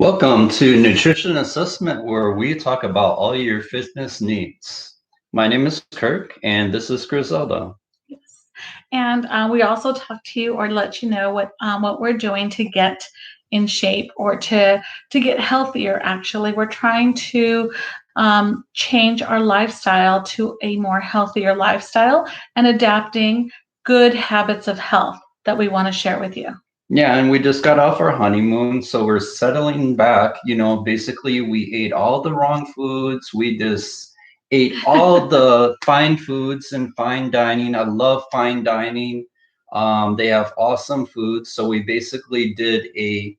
Welcome to Nutrition Assessment, where we talk about all your fitness needs. My name is Kirk, and this is Griselda. Yes. And we also talk to you or let you know what we're doing to get in shape or to get healthier. Actually, we're trying to change our lifestyle to a more healthier lifestyle and adapting good habits of health that we want to share with you. Yeah, and we just got off our honeymoon, so we're settling back. Basically, we ate all the wrong foods. We just ate all the fine foods and fine dining. I love fine dining. They have awesome food. So we basically did a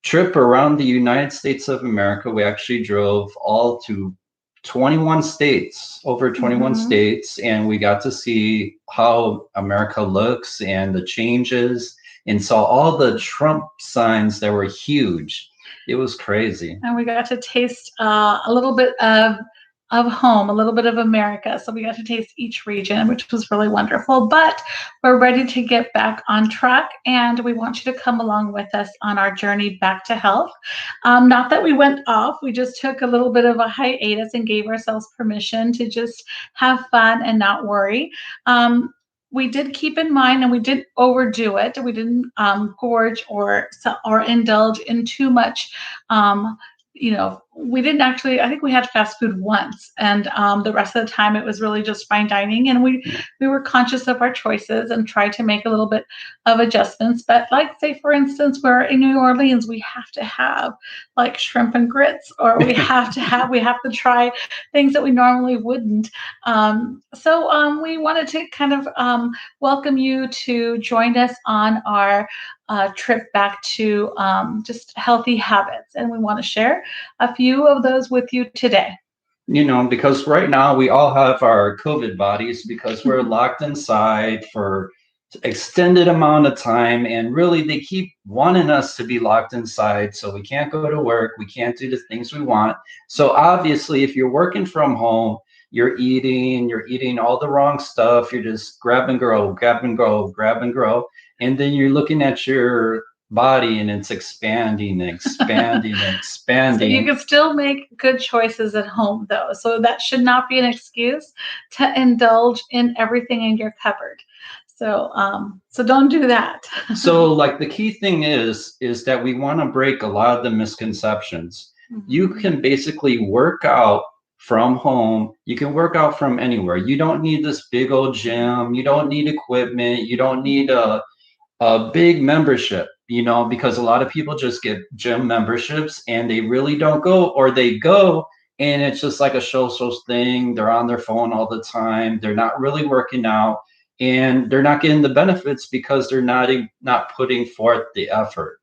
trip around the United States of America. We actually drove all to 21 states, over 21 Mhm. states, and we got to see how America looks and the changes and saw all the Trump signs that were huge. It was crazy. And we got to taste a little bit of home, a little bit of America. So we got to taste each region, which was really wonderful. But we're ready to get back on track, and we want you to come along with us on our journey back to health. Not that we went off, we just took a little bit of a hiatus and gave ourselves permission to just have fun and not worry. We did keep in mind, and we didn't overdo it. We didn't gorge or indulge in too much. Um, we didn't actually. I think we had fast food once, and the rest of the time it was really just fine dining. And we were conscious of our choices and tried to make a little bit of adjustments. But like, say for instance, we're in New Orleans, we have to have like shrimp and grits, or we have to try things that we normally wouldn't. So we wanted to kind of welcome you to join us on our trip back to just healthy habits. And we want to share a few of those with you today. Because right now we all have our COVID bodies because we're locked inside for extended amount of time, and really they keep wanting us to be locked inside, so we can't go to work, we can't do the things we want. So obviously if you're working from home, you're eating all the wrong stuff. You're just grab and grow, grab and grow, grab and grow, and then you're looking at your body and it's expanding, expanding, So you expanding. can still make good choices at home, though. So that should not be an excuse to indulge in everything in your cupboard. So don't do that. So like the key thing is that we want to break a lot of the misconceptions. You Mhm. can basically work out from home. You can work out from anywhere. You don't need this big old gym. You don't need equipment. You don't need a big membership, because a lot of people just get gym memberships and they really don't go, or they go and it's just like a show thing. They're on their phone all the time. They're not really working out, and they're not getting the benefits because they're not putting forth the effort.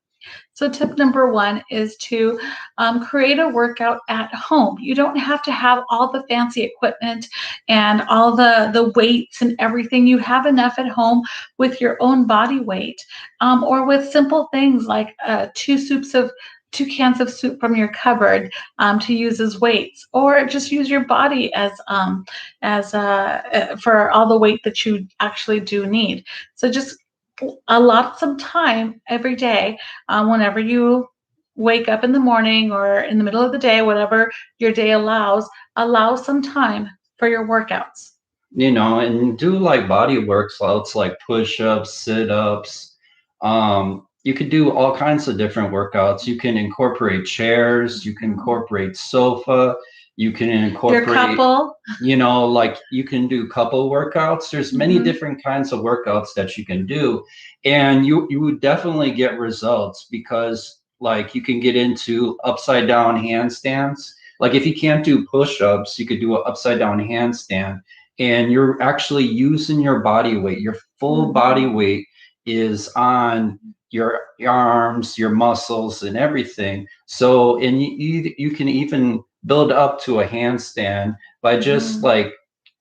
So tip number one is to create a workout at home. You don't have to have all the fancy equipment and all the weights and everything. You have enough at home with your own body weight, or with simple things like two cans of soup from your cupboard to use as weights, or just use your body as for all the weight that you actually do need. So just allot some time every day, whenever you wake up in the morning or in the middle of the day, whatever your day allows, allow some time for your workouts. And do like body workouts like push-ups, sit-ups. You could do all kinds of different workouts. You can incorporate chairs, you can incorporate sofa, you can Your incorporate, couple. like you can do couple workouts. There's many Mhm. different kinds of workouts that you can do, and you would definitely get results, because like you can get into upside down handstands. Like if you can't do push-ups, you could do an upside down handstand, and you're actually using your body weight. Your full body Mhm. weight is on your arms, your muscles, and everything. So, and you can even build up to a handstand by just Mhm.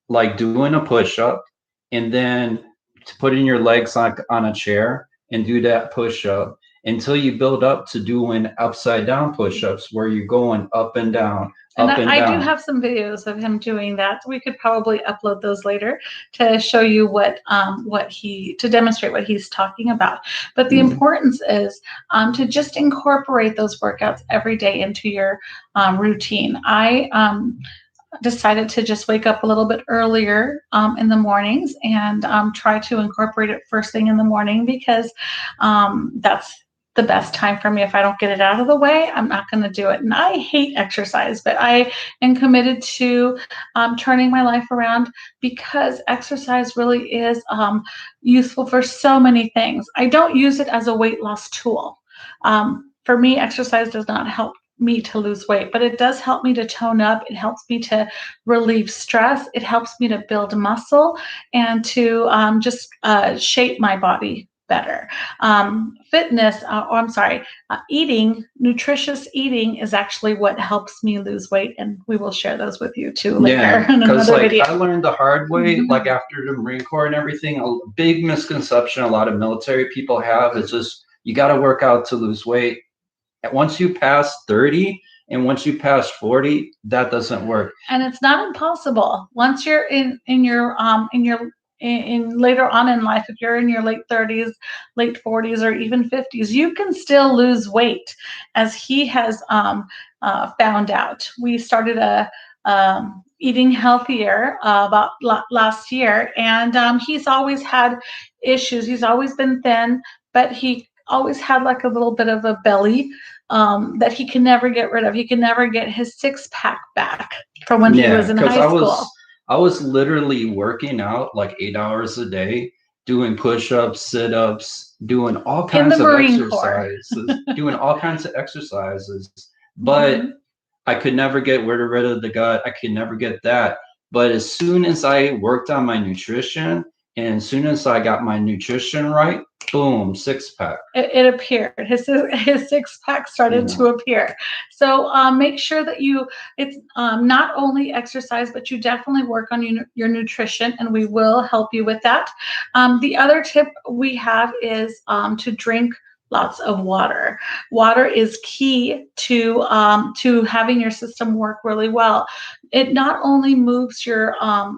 like doing a push up, and then to putting your legs on a chair and do that push up, until you build up to doing upside down push-ups where you're going up and down, And up and I do down. have some videos of him doing that. We could probably upload those later to show you to demonstrate what he's talking about. But the importance is to just incorporate those workouts every day into your routine. I decided to just wake up a little bit earlier in the mornings and try to incorporate it first thing in the morning, because that's the best time for me. If I don't get it out of the way, I'm not going to do it. And I hate exercise, but I am committed to turning my life around, because exercise really is useful for so many things. I don't use it as a weight loss tool. For me, exercise does not help me to lose weight, but it does help me to tone up. It helps me to relieve stress. It helps me to build muscle and to just shape my body better. Nutritious eating is actually what helps me lose weight, and we will share those with you too later in because another video. I learned the hard way, like after the Marine Corps and everything. A big misconception a lot of military people have is just you got to work out to lose weight. Once you pass 30 and once you pass 40, that doesn't work. And it's not impossible. Once you're in later on in life, if you're in your late 30s, late 40s, or even 50s, you can still lose weight, as he has found out. We started eating healthier about last year, and he's always had issues. He's always been thin, but he always had like a little bit of a belly that he can never get rid of. He can never get his six-pack back from when he was in high school. I was literally working out like 8 hours a day, doing push-ups, sit-ups, doing all kinds of exercises, doing all kinds of exercises. But I could never get rid of the gut. I could never get that. But as soon as I worked on my nutrition, and as soon as I got my nutrition right, boom, six-pack. It appeared. His six-pack started to appear. So make sure that it's not only exercise, but you definitely work on your nutrition, and we will help you with that. The other tip we have is to drink lots of water. Water is key to having your system work really well. It not only moves your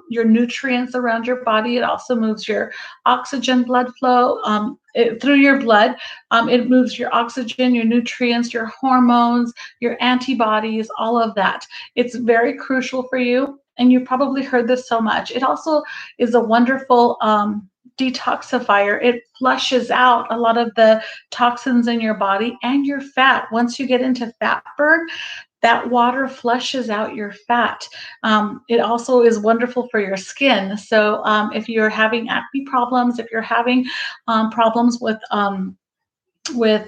nutrients around your body, it also moves your oxygen blood flow through your blood. It moves your oxygen, your nutrients, your hormones, your antibodies, all of that. It's very crucial for you, and you probably heard this so much. It also is a wonderful detoxifier. It flushes out a lot of the toxins in your body and your fat. Once you get into fat burn, that water flushes out your fat. It also is wonderful for your skin. So if you're having acne problems, if you're having problems with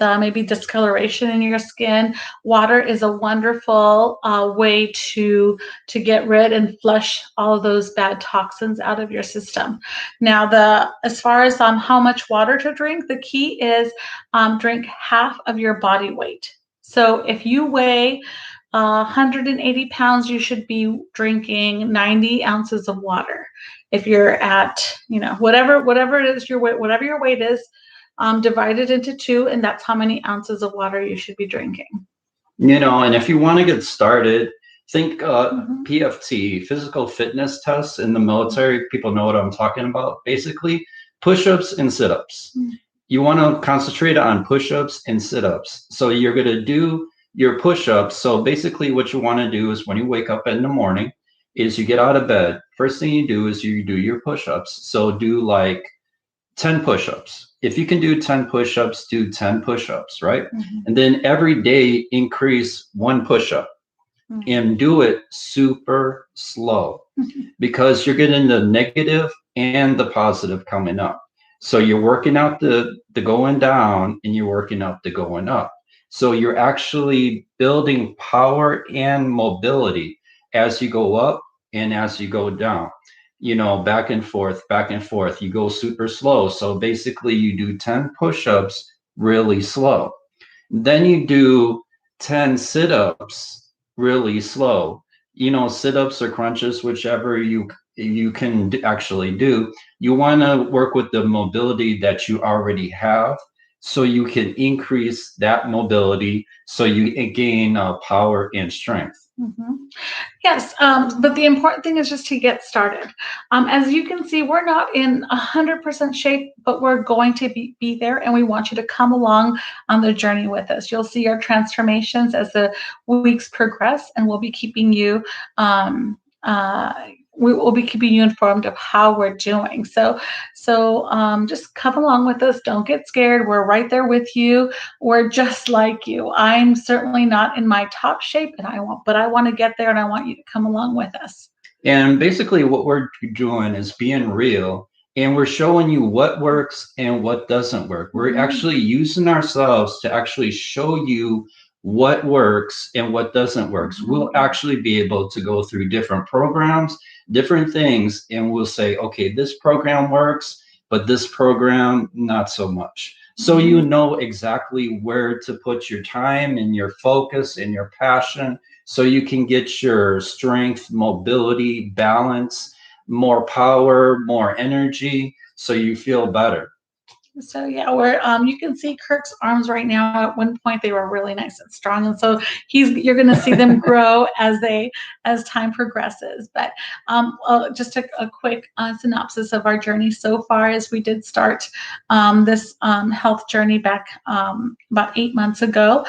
maybe discoloration in your skin, water is a wonderful way to get rid and flush all of those bad toxins out of your system. Now, as far as how much water to drink, the key is drink half of your body weight. So if you weigh 180 pounds, you should be drinking 90 ounces of water. If you're at, whatever it is your weight, whatever your weight is, divide it into 2, and that's how many ounces of water you should be drinking. And if you want to get started, think PFT, physical fitness tests in the military. People know what I'm talking about. Basically, push-ups and sit-ups. You want to concentrate on push-ups and sit-ups. So you're going to do your push-ups. So basically what you want to do is when you wake up in the morning is you get out of bed. First thing you do is you do your push-ups. So do like 10 push-ups. If you can do 10 push-ups, do 10 push-ups, right? And then every day increase 1 push-up and do it super slow because you're getting the negative and the positive coming up. So you're working out the going down and you're working out the going up. So you're actually building power and mobility as you go up and as you go down. Back and forth, you go super slow. So basically you do 10 push-ups really slow. Then you do 10 sit-ups really slow. Sit-ups or crunches, whichever you can actually do. You want to work with the mobility that you already have. so you can increase that mobility, so you gain power and strength. Mhm. Yes, but the important thing is just to get started. As you can see, we're not in 100% shape, but we're going to be there, and we want you to come along on the journey with us. You'll see our transformations as the weeks progress, and we'll be keeping you. Um, uh, we will be keeping you informed of how we're doing. So just come along with us. Don't get scared. We're right there with you. We're just like you. I'm certainly not in my top shape, but I want to get there, and I want you to come along with us. And basically, what we're doing is being real, and we're showing you what works and what doesn't work. We're actually using ourselves to actually show you what works and what doesn't work. So we'll actually be able to go through different programs, different things, and we'll say, okay, this program works, but this program, not so much. So you know exactly where to put your time and your focus and your passion, so you can get your strength, mobility, balance, more power, more energy, so you feel better. So yeah, we're you can see Kirk's arms right now. At one point, they were really nice and strong, and so you're going to see them grow as time progresses. But just a quick synopsis of our journey so far, as we did start this health journey back about 8 months ago.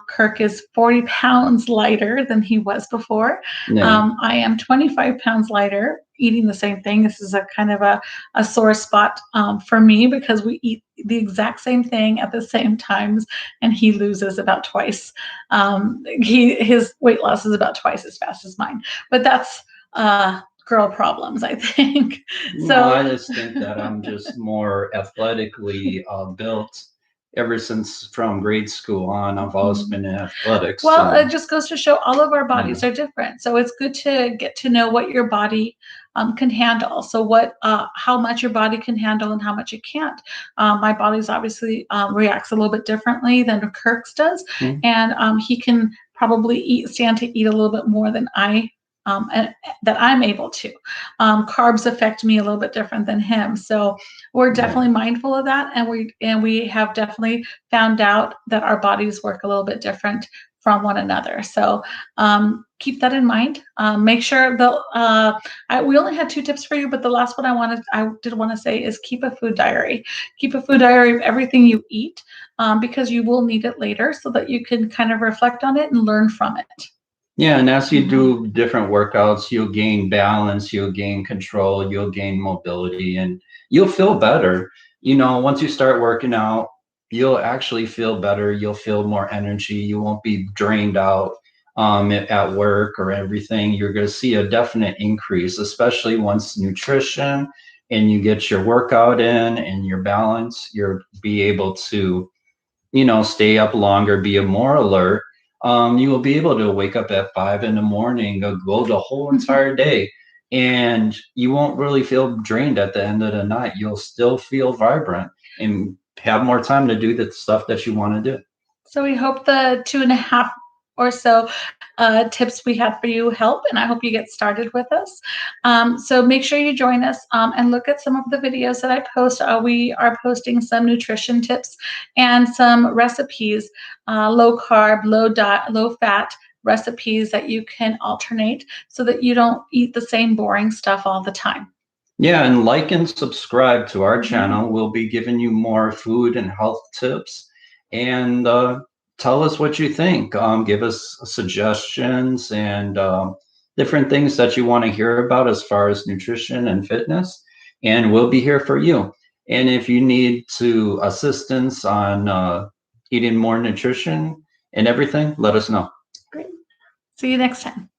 Kirk is 40 pounds lighter than he was before. Yeah. I am 25 pounds lighter, eating the same thing. This is a kind of a sore spot for me, because we eat the exact same thing at the same times, and he loses about twice. His weight loss is about twice as fast as mine, but that's girl problems, I think. No, So I just think that I'm just more athletically built. Ever since from grade school on, I've always been in athletics. well, it And just goes to show all of our yeah. bodies are different. So it's good to get to know what your body can handle. So how much your body can handle and how much it can't. My body's obviously reacts a little bit differently than Kirk's does, Mhm. and he can probably stand to eat a little bit more than and that I'm able to. Carbs affect me a little bit different than him, so we're Yeah. definitely mindful of that, and we have definitely found out that our bodies work a little bit different from one another. So keep that in mind. Make sure we only had 2 tips for you, but the last one I did want to say is keep a food diary. Keep a food diary of everything you eat, because you will need it later, so that you can kind of reflect on it and learn from it. Yeah, and as you do different workouts, you'll gain balance, you'll gain control, you'll gain mobility, and you'll feel better. You know, once you start working out, you'll actually feel better. You'll feel more energy. You won't be drained out at work or everything. You're going to see a definite increase, especially once nutrition and you get your workout in and your balance, you'll be able to, stay up longer, be more alert. You will be able to wake up at 5 in the morning, go the whole entire day, and you won't really feel drained at the end of the night. You'll still feel vibrant and have more time to do the stuff that you want to do. So we hope the 2.5 or so tips we have for you help, and I hope you get started with us. So make sure you join us and look at some of the videos that I post. We are posting some nutrition tips and some recipes, low carb, low fat recipes that you can alternate, so that you don't eat the same boring stuff all the time. Yeah, and like and subscribe to our channel. We'll be giving you more food and health tips. And tell us what you think. Give us suggestions and different things that you want to hear about as far as nutrition and fitness. And we'll be here for you. And if you need assistance on eating more nutrition and everything, let us know. Great. See you next time.